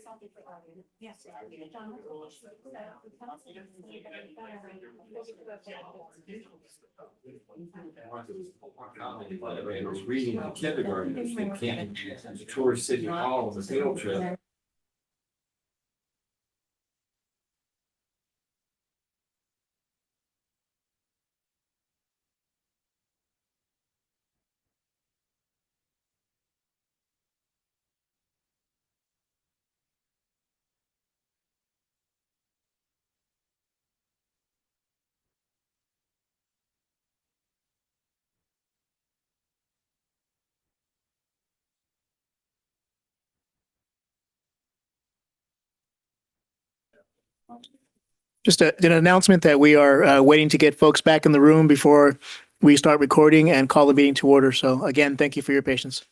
I was reading in kindergarten, they can't tour City Hall on a field trip. Just an announcement that we are waiting to get folks back in the room before we start recording and call the meeting to order. So again, thank you for your patience.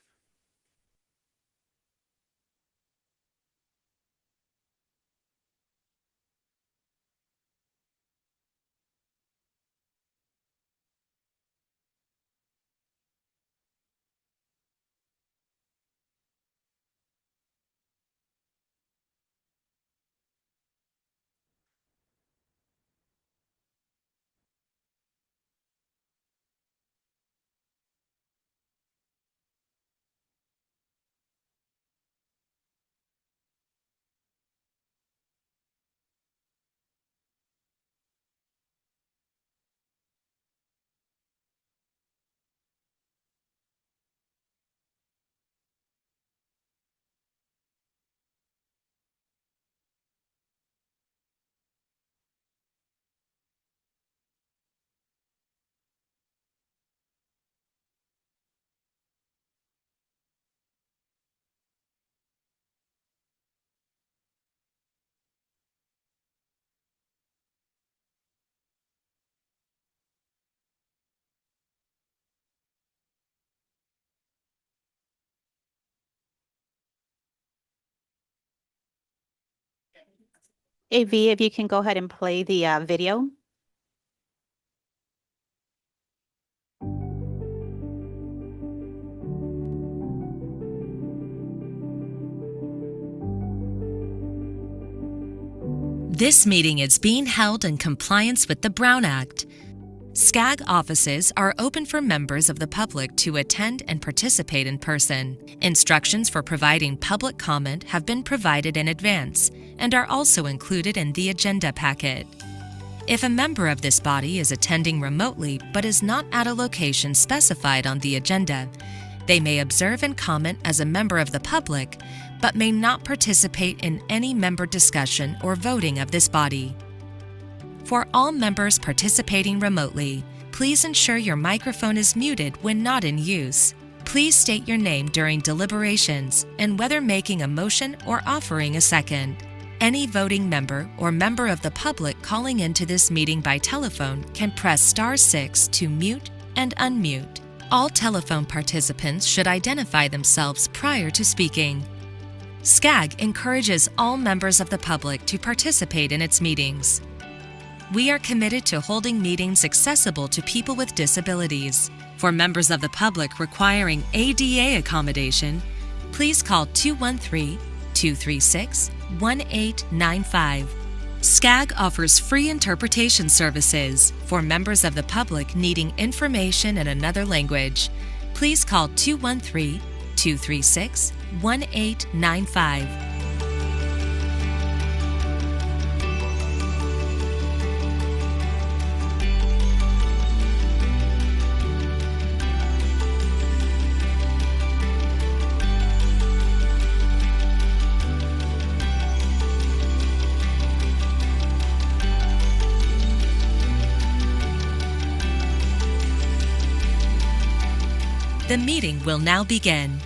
AV, if you can go ahead and play the video. This meeting is being held in compliance with the Brown Act. SCAG offices are open for members of the public to attend and participate in person. Instructions for providing public comment have been provided in advance and are also included in the agenda packet. If a member of this body is attending remotely but is not at a location specified on the agenda, they may observe and comment as a member of the public, but may not participate in any member discussion or voting of this body. For all members participating remotely, please ensure your microphone is muted when not in use. Please state your name during deliberations and whether making a motion or offering a second. Any voting member or member of the public calling into this meeting by telephone can press *6 to mute and unmute. All telephone participants should identify themselves prior to speaking. SCAG encourages all members of the public to participate in its meetings. We are committed to holding meetings accessible to people with disabilities. For members of the public requiring ADA accommodation, please call 213-236-1895. SCAG offers free interpretation services for members of the public needing information in another language. Please call 213-236-1895. The meeting will now begin.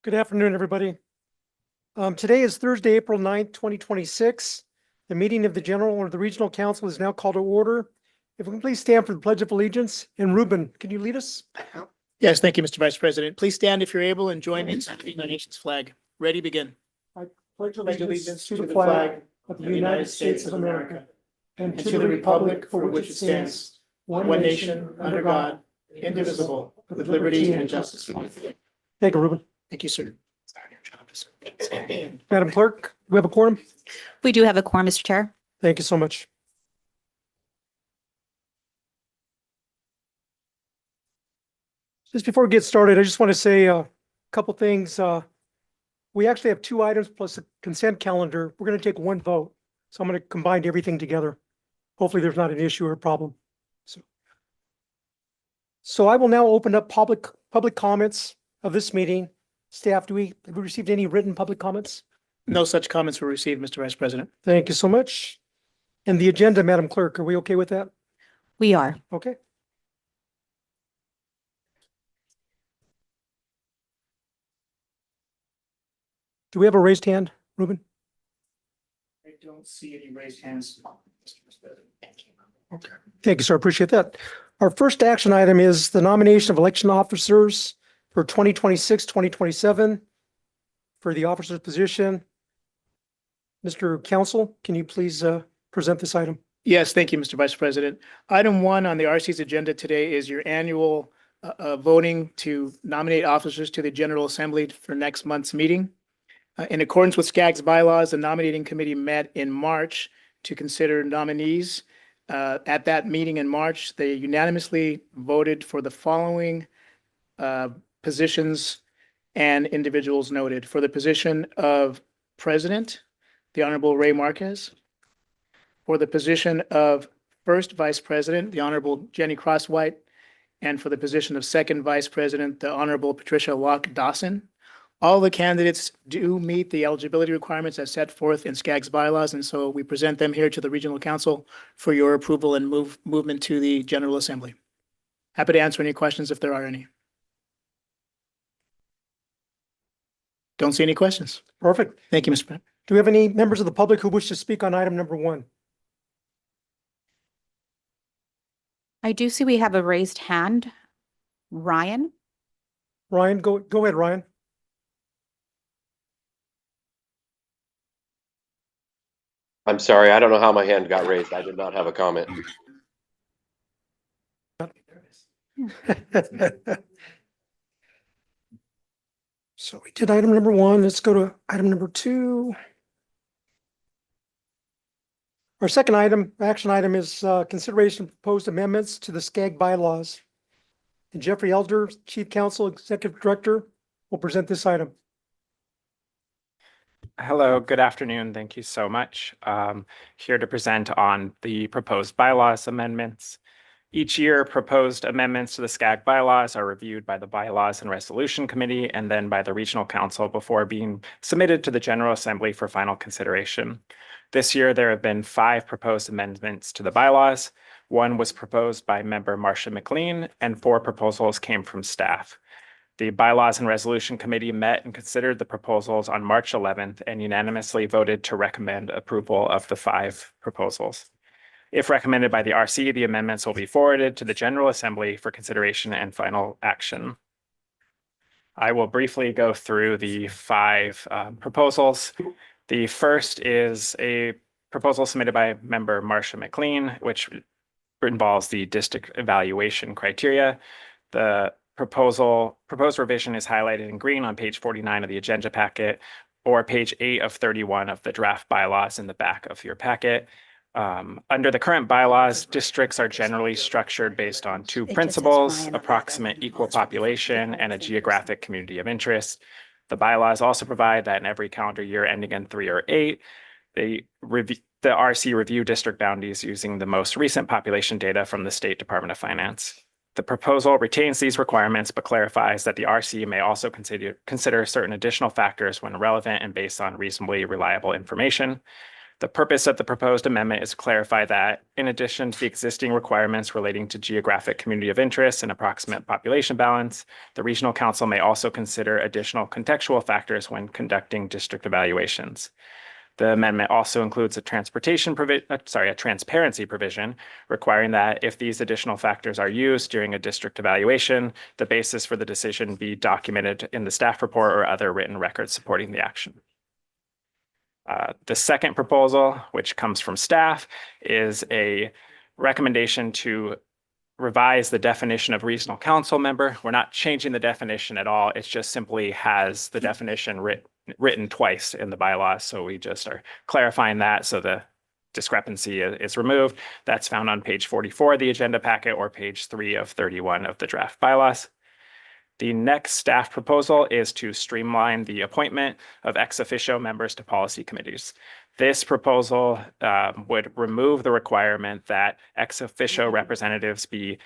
Good afternoon, everybody. Today is Thursday, April 9th, 2026. The meeting of the General or the Regional Council is now called to order. If we can please stand for the Pledge of Allegiance. And Ruben, can you lead us? Yes, thank you, Mr. Vice President. Please stand if you're able and join me in saluting the nation's flag. Ready, begin. I pledge allegiance to the flag of the United States of America and to the republic for which it stands, one nation, under God, indivisible, with liberty and justice. Thank you, Ruben. Thank you, sir. Madam Clerk, do we have a quorum? We do have a quorum, Mr. Chair. Thank you so much. Just before we get started, I just want to say a couple things. We actually have 2 items plus a consent calendar. We're going to take one vote. So I'm going to combine everything together. Hopefully there's not an issue or a problem. So I will now open up public comments of this meeting. Staff, have we received any written public comments? No such comments were received, Mr. Vice President. Thank you so much. And the agenda, Madam Clerk, are we okay with that? We are. Okay. Do we have a raised hand, Ruben? I don't see any raised hands, Mr. Vice President. Okay. Thank you, sir. Appreciate that. Our first action item is the nomination of election officers for 2026, 2027 for the officer's position. Mr. Counsel, can you please present this item? Yes, thank you, Mr. Vice President. Item 1 on the RC's agenda today is your annual voting to nominate officers to the General Assembly for next month's meeting. In accordance with SCAG's bylaws, the nominating committee met in March to consider nominees. At that meeting in March, they unanimously voted for the following positions and individuals noted. For the position of President, the Honorable Ray Marquez. For the position of First Vice President, the Honorable Jenny Crosswhite. And for the position of Second Vice President, the Honorable Patricia Locke Dawson. All the candidates do meet the eligibility requirements as set forth in SCAG's bylaws, and so we present them here to the Regional Council for your approval and movement to the General Assembly. Happy to answer any questions if there are any. Don't see any questions. Perfect. Thank you, Mr. President. Do we have any members of the public who wish to speak on item number 1? I do see we have a raised hand. Ryan? Ryan, go ahead, Ryan. I'm sorry, I don't know how my hand got raised. I did not have a comment. So we did item number 1. Let's go to item number 2. Our second action item is consideration of proposed amendments to the SCAG bylaws. And Jeffrey Elder, Chief Counsel, Executive Director, will present this item. Hello, good afternoon. Thank you so much. Here to present on the proposed bylaws amendments. Each year, proposed amendments to the SCAG bylaws are reviewed by the Bylaws and Resolution Committee and then by the Regional Council before being submitted to the General Assembly for final consideration. This year, there have been 5 proposed amendments to the bylaws. 1 was proposed by member Marcia McLean and 4 proposals came from staff. The Bylaws and Resolution Committee met and considered the proposals on March 11th and unanimously voted to recommend approval of the 5 proposals. If recommended by the RC, the amendments will be forwarded to the General Assembly for consideration and final action. I will briefly go through the 5 proposals. The first is a proposal submitted by member Marcia McLean, which involves the district evaluation criteria. The proposed revision is highlighted in green on page 49 of the agenda packet or page 8 of 31 of the draft bylaws in the back of your packet. Under the current bylaws, districts are generally structured based on 2 principles, approximate equal population and a geographic community of interest. The bylaws also provide that in every calendar year ending in 3 or 8, the RC review district boundaries using the most recent population data from the State Department of Finance. The proposal retains these requirements, but clarifies that the RC may also consider certain additional factors when relevant and based on reasonably reliable information. The purpose of the proposed amendment is to clarify that, in addition to the existing requirements relating to geographic community of interest and approximate population balance, the Regional Council may also consider additional contextual factors when conducting district evaluations. The amendment also includes a transparency provision requiring that if these additional factors are used during a district evaluation, the basis for the decision be documented in the staff report or other written records supporting the action. The second proposal, which comes from staff, is a recommendation to revise the definition of regional council member. We're not changing the definition at all. It just simply has the definition written twice in the bylaws. So we just are clarifying that so the discrepancy is removed. That's found on page 44 of the agenda packet or page 3 of 31 of the draft bylaws. The next staff proposal is to streamline the appointment of ex officio members to policy committees. This proposal would remove the requirement that ex officio representatives be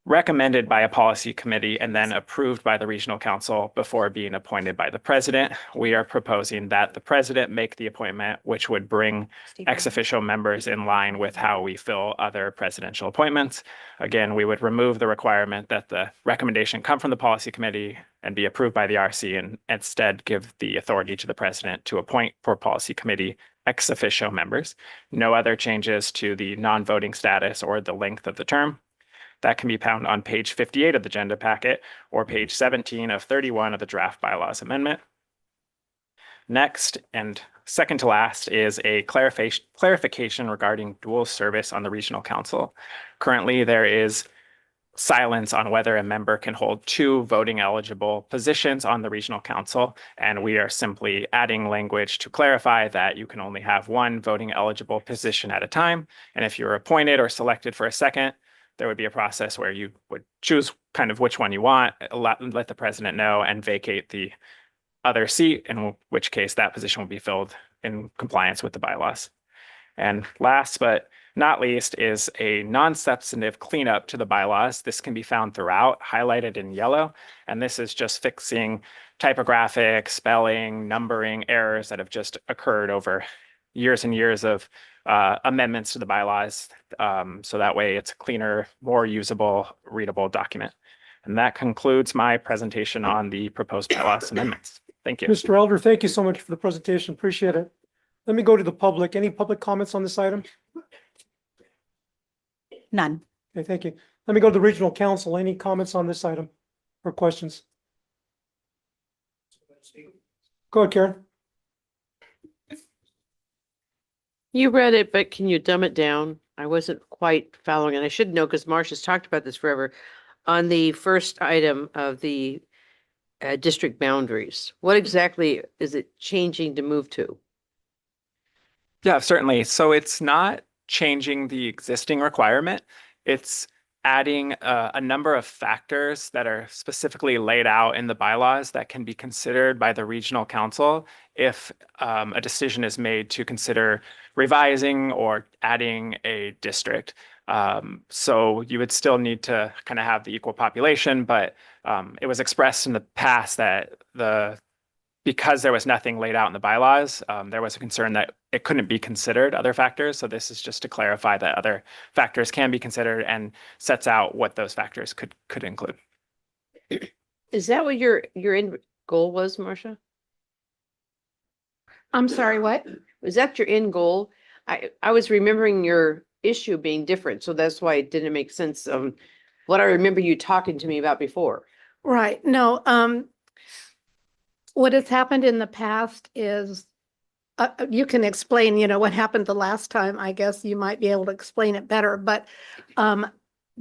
recommended by a policy committee and then approved by the regional council before being appointed by the president. We are proposing that the president make the appointment, which would bring ex officio members in line with how we fill other presidential appointments. Again, we would remove the requirement that the recommendation come from the policy committee and be approved by the RC, and instead give the authority to the president to appoint for policy committee ex officio members. No other changes to the non-voting status or the length of the term. That can be found on page 58 of the agenda packet or page 17 of 31 of the draft bylaws amendment. Next, and second to last, is a clarification regarding dual service on the regional council. Currently, there is silence on whether a member can hold 2 voting eligible positions on the regional council, and we are simply adding language to clarify that you can only have 1 voting eligible position at a time. And if you're appointed or selected for a second, there would be a process where you would choose kind of which one you want, let the president know, and vacate the other seat, in which case that position will be filled in compliance with the bylaws. And last but not least is a non-substantive cleanup to the bylaws. This can be found throughout, highlighted in yellow, and this is just fixing typographic, spelling, numbering errors that have just occurred over years and years of amendments to the bylaws. So that way it's a cleaner, more usable, readable document. And that concludes my presentation on the proposed bylaws amendments. Thank you. Mr. Elder, thank you so much for the presentation. Appreciate it. Let me go to the public. Any public comments on this item? None. Okay, thank you. Let me go to the regional council. Any comments on this item or questions? Go ahead, Karen. You read it, but can you dumb it down? I wasn't quite following, and I should know because Marcia's talked about this forever. On the first item of the district boundaries, what exactly is it changing to move to? Yeah, certainly. So it's not changing the existing requirement. It's adding a number of factors that are specifically laid out in the bylaws that can be considered by the regional council if a decision is made to consider revising or adding a district. So you would still need to kind of have the equal population, but it was expressed in the past that because there was nothing laid out in the bylaws, there was a concern that it couldn't be considered other factors. So this is just to clarify that other factors can be considered and sets out what those factors could include. Is that what your end goal was, Marcia? I'm sorry, what? Was that your end goal? I was remembering your issue being different, so that's why it didn't make sense of what I remember you talking to me about before. Right, no, what has happened in the past is, you can explain, what happened the last time. I guess you might be able to explain it better, but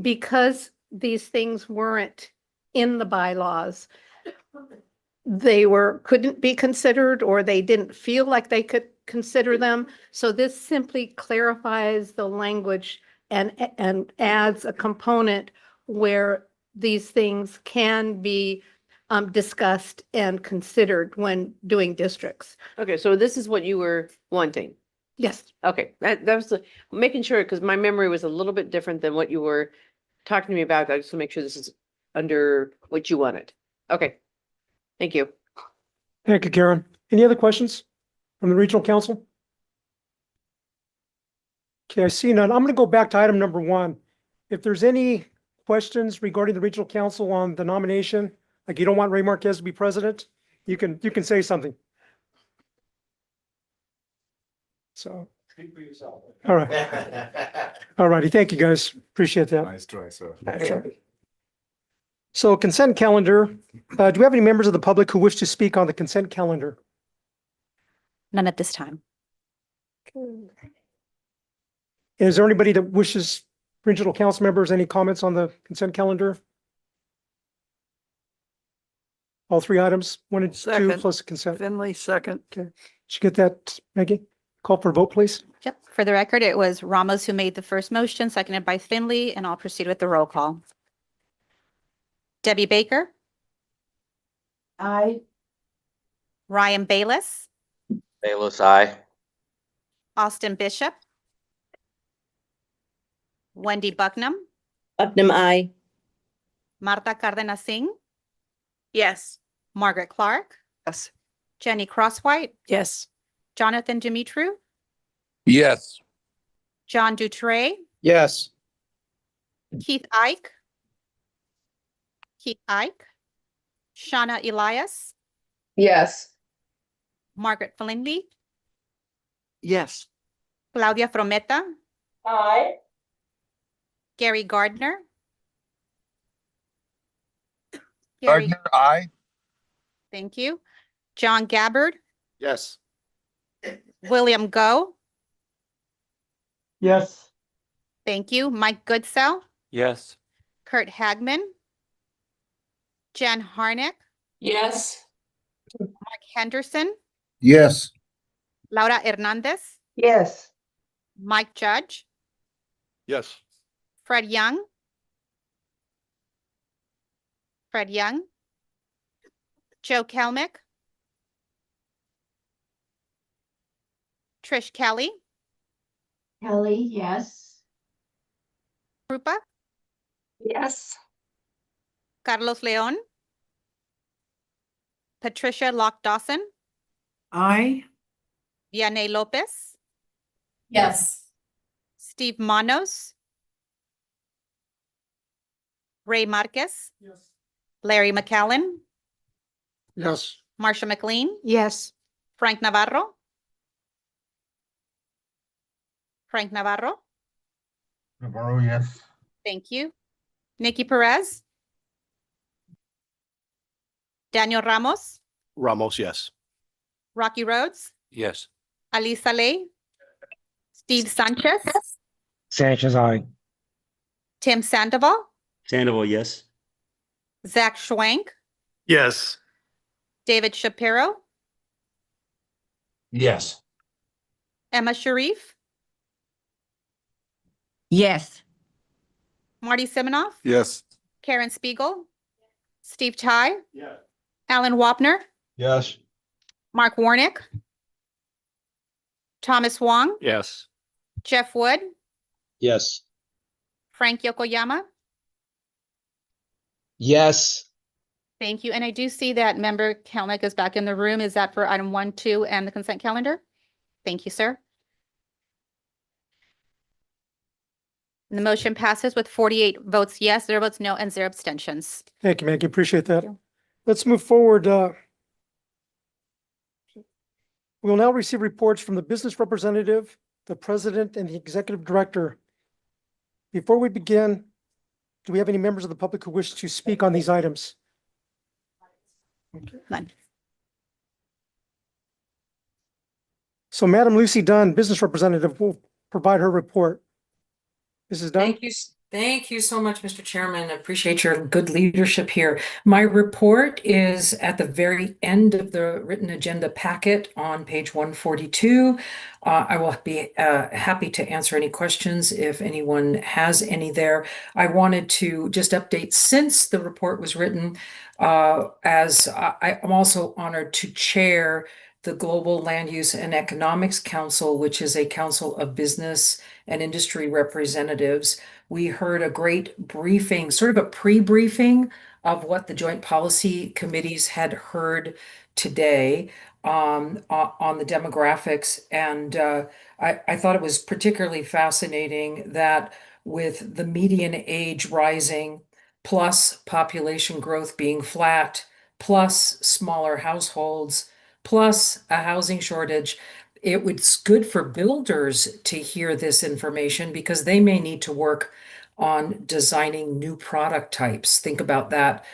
because these things weren't in the bylaws, they couldn't be considered, or they didn't feel like they could consider them. So this simply clarifies the language and adds a component where these things can be discussed and considered when doing districts. Okay, so this is what you were wanting. Yes. Okay, that was making sure, because my memory was a little bit different than what you were talking to me about. I just want to make sure this is under what you wanted. Okay, thank you. Thank you, Karen. Any other questions from the regional council? Okay, I see none. I'm going to go back to item number 1. If there's any questions regarding the regional council on the nomination, like you don't want Ray Marquez to be president, you can say something. So. Speak for yourself. All right. All righty. Thank you, guys. Appreciate that. Nice try, sir. So consent calendar. Do we have any members of the public who wish to speak on the consent calendar? None at this time. Is there anybody that wishes, regional council members, any comments on the consent calendar? All three items, 1 and 2 Second. plus consent. Finley, second. Did you get that, Maggie? Call for a vote, please. Yep. For the record, it was Ramos who made the first motion, seconded by Finley, and I'll proceed with the roll call. Debbie Baker, Aye. Ryan Bayless, Bayless, aye. Austin Bishop, Wendy Bucknam, Putnam, I. Marta Cardenas Singh, Yes. Margaret Clark, Yes. Jenny Crosswhite, Yes. Jonathan Dimitru, Yes. John Dutray, Yes. Keith Ike, Shauna Elias, Yes. Margaret Finley, Yes. Claudia Frometa, Aye. Gary Gardner. Gary, aye. thank you. John Gabbard, Yes. William Go, Yes. thank you. Mike Goodsell, Yes. Kurt Hagman, Jen Harnick, Yes. Mark Henderson, Yes. Laura Hernandez, Yes. Mike Judge, Yes. Fred Young, Joe Kelmick, Trish Kelly, Kelly, yes. Rupa, Yes. Carlos Leon, Patricia Locke Dawson, Aye. Vianney Lopez, Yes. Steve Manos, Ray Marquez, Larry McAllen, Yes. Marsha McLean, Yes. Frank Navarro, Navarro, yes. thank you. Nikki Perez, Daniel Ramos, Ramos, yes. Rocky Rhodes, Yes. Alisa Lay, Steve Sanchez, Sanchez, aye. Tim Sandoval, Sandoval, yes. Zach Schwank, Yes. David Shapiro, Yes. Emma Sharif, Yes. Marty Siminoff, Yes. Karen Spiegel, Steve Ty, Yes. Alan Wapner, Yes. Mark Warnick, Thomas Wong, Yes. Jeff Wood, Yes. Frank Yokoyama. Yes. Thank you. And I do see that member Kelmick is back in the room. Is that for item 1, 2, and the consent calendar? Thank you, sir. And the motion passes with 48 votes yes, 0 votes no, and 0 abstentions. Thank you, Maggie. Appreciate that. Thank you. Let's move forward. We will now receive reports from the business representative, the president, and the executive director. Before we begin, do we have any members of the public who wish to speak on these items? None. So Madam Lucy Dunn, business representative, will provide her report. Mrs. Dunn? Thank you so much, Mr. Chairman. I appreciate your good leadership here. My report is at the very end of the written agenda packet on page 142. I will be happy to answer any questions if anyone has any there. I wanted to just update since the report was written, as I'm also honored to chair the Global Land Use and Economics Council, which is a council of business and industry representatives. We heard a great briefing, sort of a pre-briefing of what the joint policy committees had heard today on the demographics. And I thought it was particularly fascinating that with the median age rising, plus population growth being flat, plus smaller households, plus a housing shortage, it was good for builders to hear this information because they may need to work on designing new product types. Think about that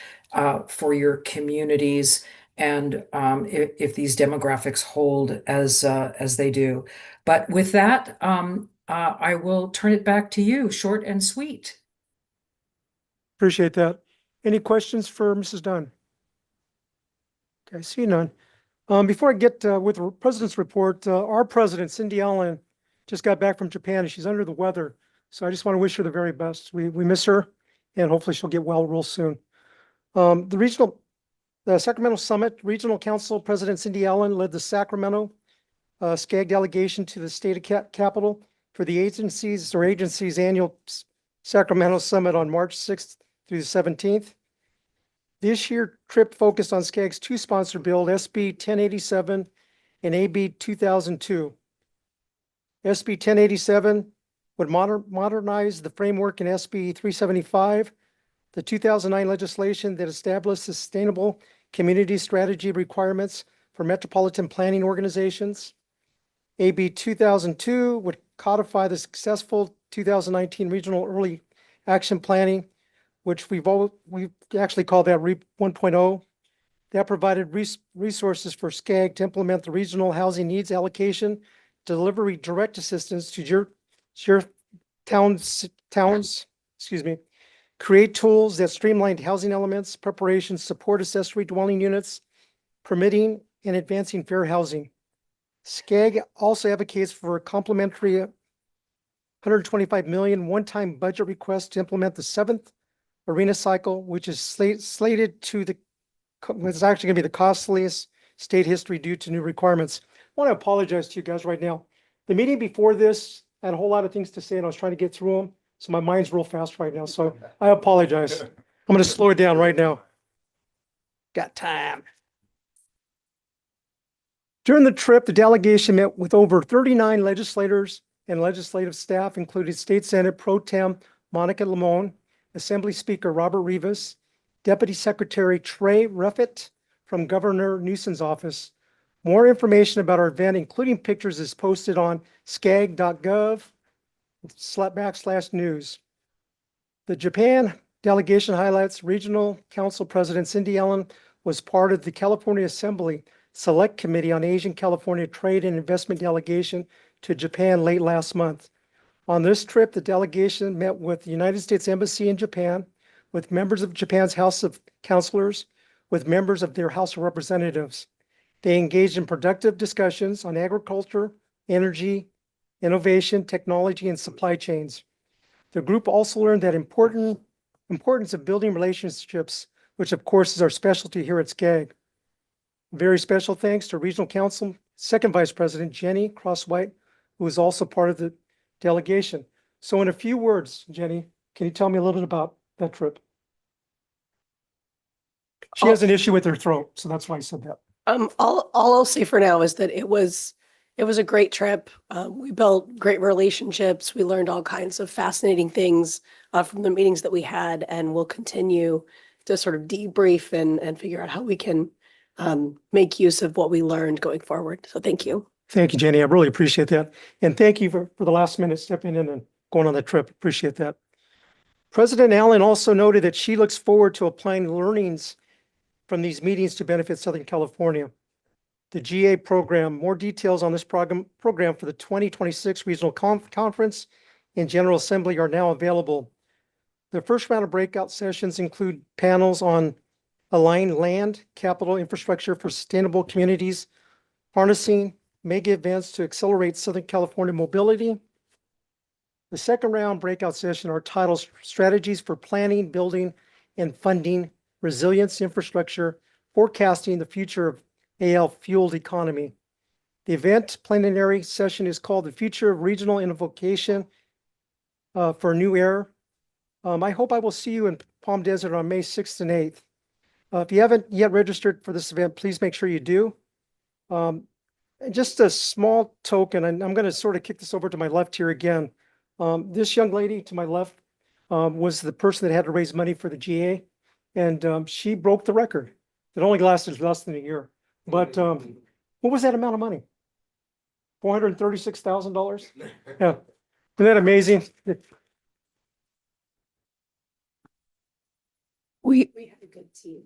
for your communities. and if these demographics hold as they do. But with that, I will turn it back to you, short and sweet. Appreciate that. Any questions for Mrs. Dunn? Okay, I see none. Before I get with the president's report, our president, Cindy Allen, just got back from Japan and she's under the weather. So I just want to wish her the very best. We miss her and hopefully she'll get well real soon. The Sacramento Summit Regional Council President Cindy Allen led the Sacramento SCAG delegation to the state capital for the agency's annual Sacramento Summit on March 6th through the 17th. This year trip focused on SCAG's two sponsor bill, SB 1087 and AB 2002. SB 1087 would modernize the framework in SB 375, the 2009 legislation that established sustainable community strategy requirements for metropolitan planning organizations. AB 2002 would codify the successful 2019 regional early action planning, which we've actually called that REAP 1.0. That provided resources for SCAG to implement the regional housing needs allocation, delivery direct assistance to your towns, create tools that streamlined housing elements, preparation, support accessory dwelling units, permitting, and advancing fair housing. SCAG also advocates for a complementary 125 million one-time budget request to implement the seventh arena cycle, which is slated to it's actually going to be the costliest state history due to new requirements. I want to apologize to you guys right now. The meeting before this, I had a whole lot of things to say and I was trying to get through them. So my mind's real fast right now. So I apologize. I'm going to slow it down right now. Got time. During the trip, the delegation met with over 39 legislators and legislative staff, including State Senate Pro Tem Monica Limon, Assembly Speaker Robert Rivas, Deputy Secretary Trey Ruffett from Governor Newsom's office. More information about our event, including pictures, is posted on scag.gov/news. The Japan delegation highlights Regional Council President Cindy Allen was part of the California Assembly Select Committee on Asian California Trade and Investment delegation to Japan late last month. On this trip, the delegation met with the United States Embassy in Japan, with members of Japan's House of Councilors, with members of their House of Representatives. They engaged in productive discussions on agriculture, energy, innovation, technology, and supply chains. The group also learned that importance of building relationships, which of course is our specialty here at SCAG. Very special thanks to Regional Council Second Vice President Jenny Crosswhite, who is also part of the delegation. So in a few words, Jenny, can you tell me a little bit about that trip? She has an issue with her throat, so that's why I said that. All I'll say for now is that it was a great trip. We built great relationships. We learned all kinds of fascinating things from the meetings that we had, and we'll continue to sort of debrief and figure out how we can make use of what we learned going forward. So thank you. Thank you, Jenny. I really appreciate that. And thank you for the last minute stepping in and going on that trip. Appreciate that. President Allen also noted that she looks forward to applying learnings from these meetings to benefit Southern California. The GA program, more details on this program for the 2026 Regional Conference and General Assembly are now available. The first round of breakout sessions include panels on aligned land, capital infrastructure for sustainable communities, harnessing mega events to accelerate Southern California mobility. The second round breakout session are titled Strategies for Planning, Building, and Funding Resilience Infrastructure, Forecasting the Future of AL-Fueled Economy. The event plenary session is called The Future of Regional Invocation for a New Era. I hope I will see you in Palm Desert on May 6th and 8th. If you haven't yet registered for this event, please make sure you do. Just a small token, and I'm going to sort of kick this over to my left here again. This young lady to my left was the person that had to raise money for the GA, and she broke the record. It only lasted less than a year. But what was that amount of money? $436,000? Yeah. Isn't that amazing? We had a good team.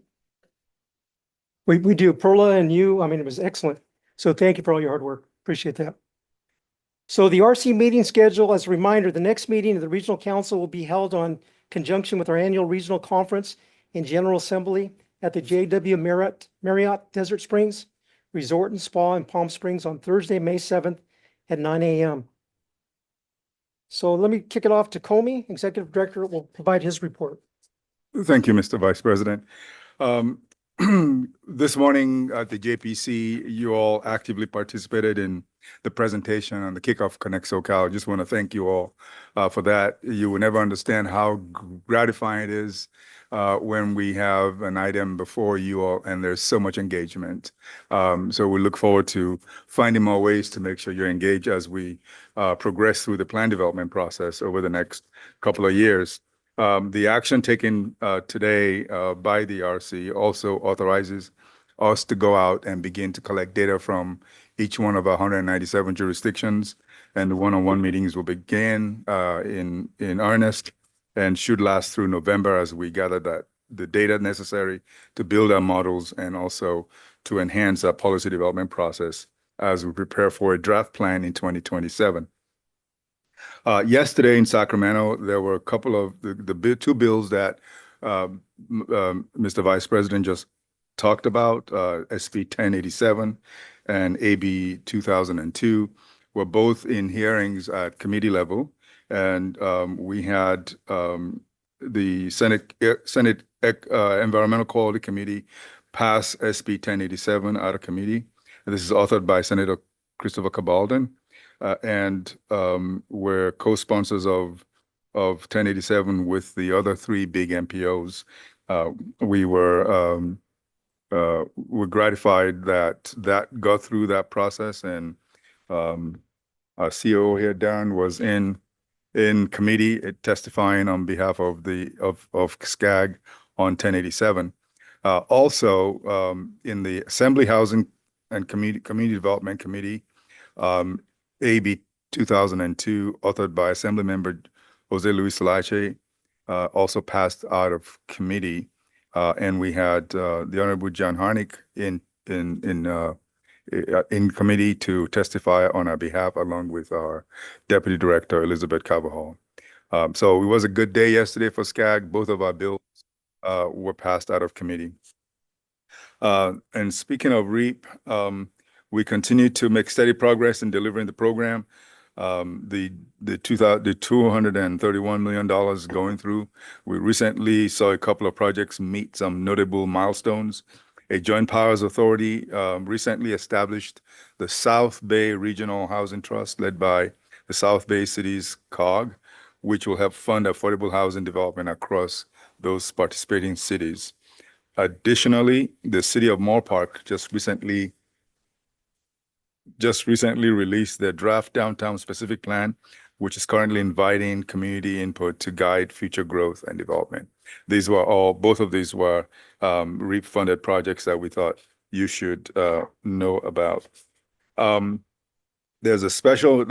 We do. Perla and you, I mean, it was excellent. So thank you for all your hard work. Appreciate that. So the RC meeting schedule, as a reminder, the next meeting of the Regional Council will be held on conjunction with our annual regional conference and General Assembly at the JW Marriott Desert Springs Resort and Spa in Palm Springs on Thursday, May 7th at 9 a.m. So let me kick it off to Comey, Executive Director, will provide his report. Thank you, Mr. Vice President. This morning at the JPC, you all actively participated in the presentation on the kickoff Connect SoCal. I just want to thank you all for that. You will never understand how gratifying it is when we have an item before you all and there's so much engagement. So we look forward to finding more ways to make sure you're engaged as we progress through the plan development process over the next couple of years. The action taken today by the RC also authorizes us to go out and begin to collect data from each one of our 197 jurisdictions. And the one-on-one meetings will begin in earnest and should last through November as we gather the data necessary to build our models and also to enhance our policy development process as we prepare for a draft plan in 2027. Yesterday in Sacramento, there were a couple of the two bills that Mr. Vice President just talked about, SB 1087 and AB 2002, were both in hearings at committee level. And we had the Senate Environmental Quality Committee pass SB 1087 out of committee. And this is authored by Senator Christopher Cabaldon. And we're co-sponsors of 1087 with the other three big MPOs. We're gratified that got through that process, and our COO here, Darren, was in committee testifying on behalf of SCAG on 1087. Also, in the Assembly Housing and Community Development Committee, AB 2002, authored by Assemblymember Jose Luis Salache, also passed out of committee, and we had the Honorable John Harnick in committee to testify on our behalf, along with our Deputy Director Elizabeth Carvajal. So it was a good day yesterday for SCAG. Both of our bills were passed out of committee. And speaking of REAP, we continue to make steady progress in delivering the program. The $231 million going through. We recently saw a couple of projects meet some notable milestones. A Joint Powers Authority recently established the South Bay Regional Housing Trust, led by the South Bay Cities COG, which will help fund affordable housing development across those participating cities. Additionally, the City of Moorpark just recently released their draft downtown specific plan, which is currently inviting community input to guide future growth and development. Both of these were REAP funded projects that we thought you should know about. There was a special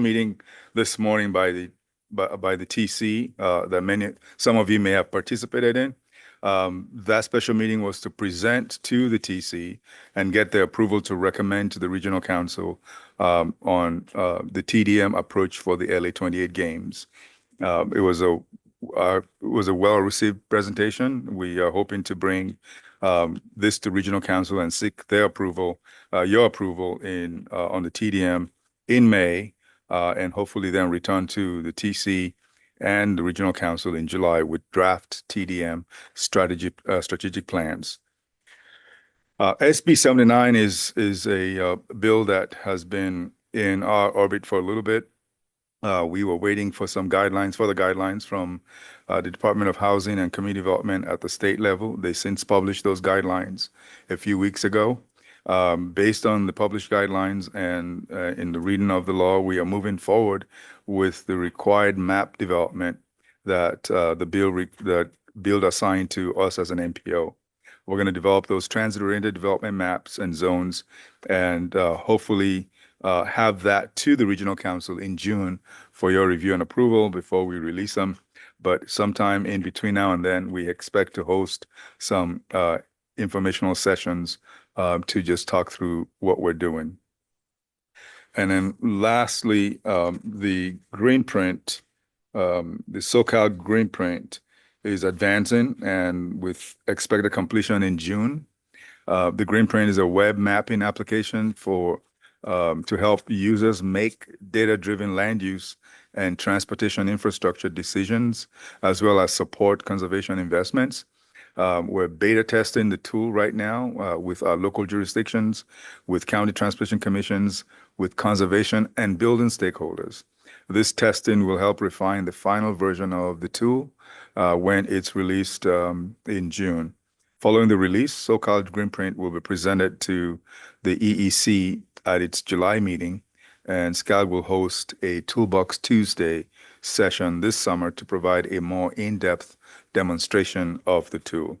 meeting this morning by the TC that some of you may have participated in. That special meeting was to present to the TC and get their approval to recommend to the Regional Council on the TDM approach for the LA 28 games. It was a well-received presentation. We are hoping to bring this to Regional Council and seek their approval, your approval on the TDM in May, and hopefully then return to the TC and the Regional Council in July with draft TDM strategic plans. SB 79 is a bill that has been in our orbit for a little bit. We were waiting for some further guidelines from the Department of Housing and Community Development at the state level. They since published those guidelines a few weeks ago. Based on the published guidelines and in the reading of the law, we are moving forward with the required map development that the bill assigned to us as an MPO. We're going to develop those transit-oriented development maps and zones, and hopefully have that to the Regional Council in June for your review and approval before we release them. But sometime in between now and then, we expect to host some informational sessions to just talk through what we're doing. And then lastly, the green print, the SoCal green print is advancing and with expected completion in June. The green print is a web mapping application for to help users make data-driven land use and transportation infrastructure decisions, as well as support conservation investments. We're beta testing the tool right now with our local jurisdictions, with county transportation commissions, with conservation and building stakeholders. This testing will help refine the final version of the tool when it's released in June. Following the release, SoCal Greenprint will be presented to the EEC at its July meeting, and SCAG will host a Toolbox Tuesday session this summer to provide a more in-depth demonstration of the tool.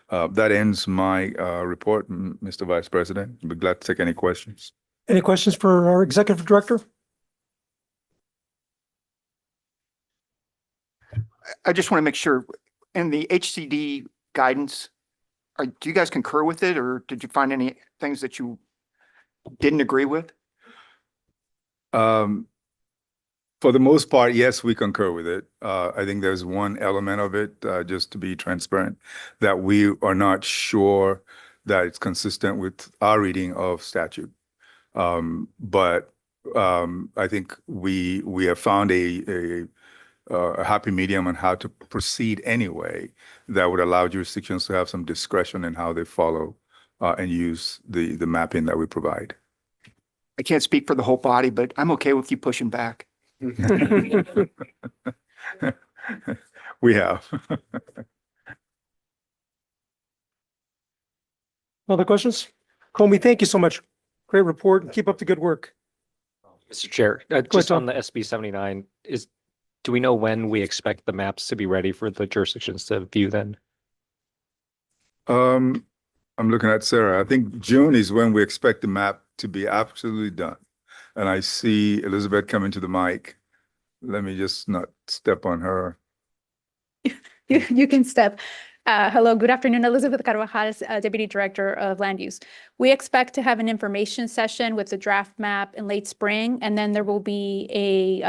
That ends my report, Mr. Vice President. I'd be glad to take any questions. Any questions for our Executive Director? I just want to make sure, in the HCD guidance, do you guys concur with it, or did you find any things that you didn't agree with? For the most part, yes, we concur with it. I think there's one element of it, just to be transparent, that we are not sure that it's consistent with our reading of statute. But I think we have found a happy medium on how to proceed anyway that would allow jurisdictions to have some discretion in how they follow and use the mapping that we provide. I can't speak for the whole body, but I'm okay with you pushing back. We have. Other questions? Comey, thank you so much. Great report and keep up the good work. Mr. Chair, just on the SB 79, do we know when we expect the maps to be ready for the jurisdictions to view then? I'm looking at Sarah. I think June is when we expect the map to be absolutely done. And I see Elizabeth coming to the mic. Let me just not step on her. You can step. Hello, good afternoon. Elizabeth Carvajal, Deputy Director of Land Use. We expect to have an information session with the draft map in late spring, and then there will be a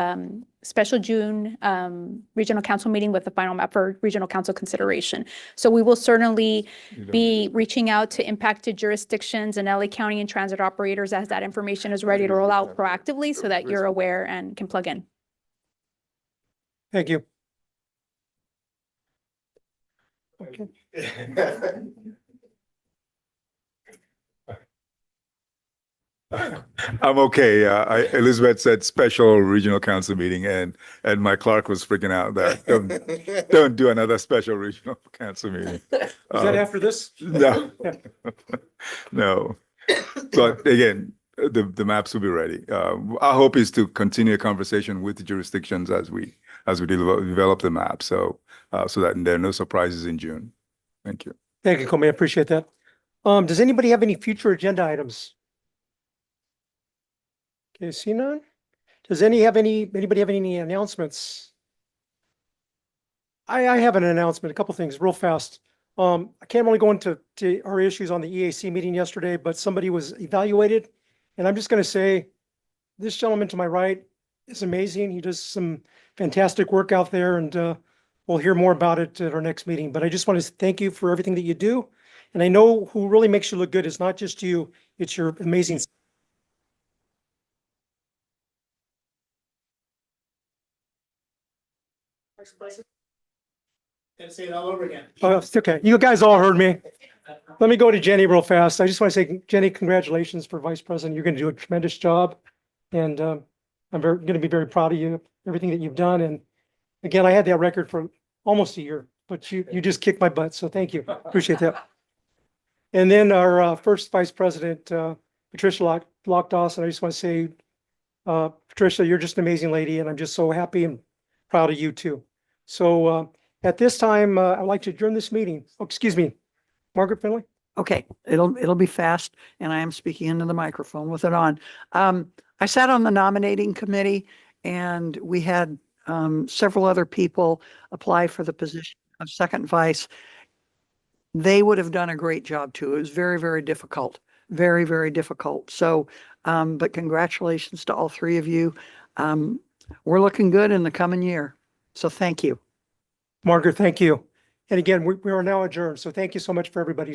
special June Regional Council meeting with the final map for Regional Council consideration. So we will certainly be reaching out to impacted jurisdictions and LA County and transit operators as that information is ready to roll out proactively so that you're aware and can plug in. Thank you. Okay. I'm okay. Elizabeth said special regional council meeting, and my clerk was freaking out that don't do another special regional council meeting. Is that after this? No, no. But again, the maps will be ready. Our hope is to continue a conversation with the jurisdictions as we develop the map, so that there are no surprises in June. Thank you. Thank you, Comey. I appreciate that. Does anybody have any future agenda items? Okay, see none. Does anybody have any announcements? I have an announcement, a couple things real fast. I can't really go into our issues on the EAC meeting yesterday, but somebody was evaluated, and I'm just going to say this gentleman to my right is amazing. He does some fantastic work out there, and we'll hear more about it at our next meeting. But I just want to thank you for everything that you do. And I know who really makes you look good is not just you, it's your amazing. Gotta say it all over again. Oh, it's okay. You guys all heard me. Let me go to Jenny real fast. I just want to say, Jenny, congratulations for Vice President. You're going to do a tremendous job. And I'm going to be very proud of you, everything that you've done. And again, I had that record for almost a year, but you just kicked my butt. So thank you. Appreciate that. And then our first Vice President, Patricia Lock Dawson. I just want to say, Patricia, you're just an amazing lady. And I'm just so happy and proud of you too. So at this time, I'd like to adjourn this meeting. Oh, excuse me, Margaret Finley. Okay, it'll be fast, and I am speaking into the microphone with it on. I sat on the nominating committee, and we had several other people apply for the position of second vice. they would have done a great job too. It was very, very difficult, very, very difficult. So, but congratulations to all three of you. We're looking good in the coming year. So thank you. Margaret, thank you. And again, we are now adjourned. So thank you so much for everybody.